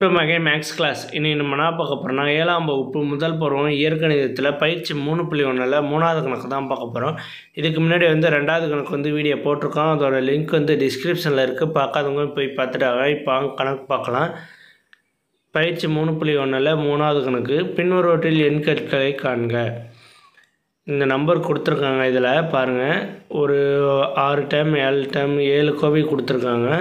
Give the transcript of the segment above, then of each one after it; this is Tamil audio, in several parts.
இப்போ மகே மேக்ஸ் கிளாஸ் இனி நம்ம என்ன பார்க்க போகிறோம்னா 7ஆம் வகுப்பு முதல் பருவம் இயற்கணிதத்தில் பயிற்சி 3.1ல் 3வது கணக்கு தான் பார்க்க போகிறோம். இதுக்கு முன்னாடி 2வது கணக்கு வீடியோ போட்டிருக்கோம். அதோட லிங்க் டிஸ்கிரிப்ஷனில் இருக்குது. பார்க்காதவங்க போய் பார்த்துட்டாங்க. இப்போ கணக்கு பார்க்கலாம். பயிற்சி 3.1ல் 3வது கணக்கு பின்வருவற்றில் எண்கற்களை காண்க. இந்த நம்பர் கொடுத்துருக்காங்க. இதில் பாருங்கள், ஒரு 6 டைம் 7 டைம் 7 கோவை கொடுத்துருக்காங்க.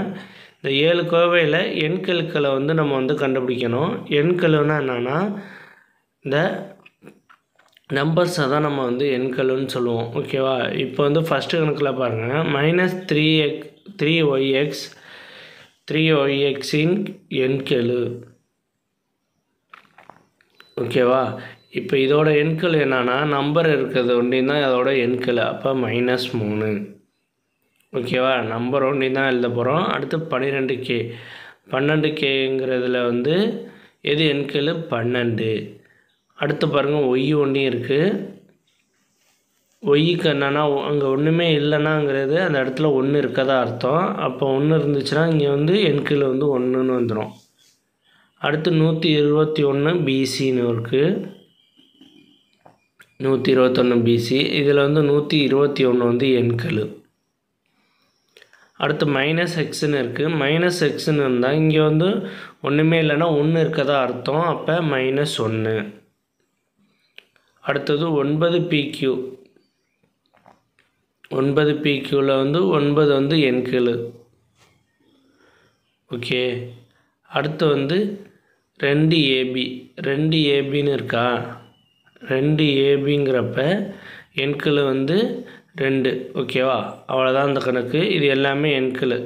இந்த 7 கோவையில் எண்கெழுக்களை நம்ம கண்டுபிடிக்கணும். எண்கெழுன்னா என்னென்னா இந்த நம்பர்ஸை தான் நம்ம எண்கெழுன்னு சொல்லுவோம். ஓகேவா? இப்போ ஃபஸ்ட்டு கணக்கில் பாருங்கள், -3yx எண்கெழு. ஓகேவா? இப்போ இதோட எண்கெழு என்னென்னா நம்பர் இருக்கிறது ஒன்றி தான் அதோட எண்கெழு. அப்போ -3. ஓகேவா? நம்பர் ஒன்றி தான் எழுத போகிறோம். அடுத்து 12Kங்கிறதுல எது எண்கெழு? 12. அடுத்து பாருங்கள், ஒய் ஒன்றி இருக்குது. ஒய்க்கு என்னென்னா அங்கே ஒன்றுமே இல்லைனாங்கிறது அந்த இடத்துல 1 இருக்கதா அர்த்தம். அப்போ 1 இருந்துச்சுன்னா இங்கே எண்கெழு 1ன்னு வந்துடும். அடுத்து 121 BCன்னு இருக்குது. 121 BC. இதில் 121 எண்கெழு. அடுத்து -xன்னு இருக்குது. -xன்னு இருந்தால் இங்கே ஒன்றுமே இல்லைன்னா 1 இருக்கதா அர்த்தம். அப்போ -1. அடுத்தது 9PQ. 9PQவில் 9 எண்கெழு. ஓகே. அடுத்து 2AB. 2ABன்னு இருக்கா? 2ABங்கிறப்ப எண்கெழு 2. ஓகேவா? அவ்வளோதான் அந்த கணக்கு. இது எல்லாமே எண்கெழு.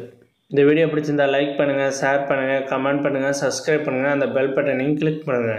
இந்த வீடியோ பிடிச்சிருந்தால் லைக் பண்ணுங்கள், ஷேர் பண்ணுங்கள், கமெண்ட் பண்ணுங்கள், சப்ஸ்கிரைப் பண்ணுங்கள், அந்த பெல் பட்டனையும் கிளிக் பண்ணுங்கள்.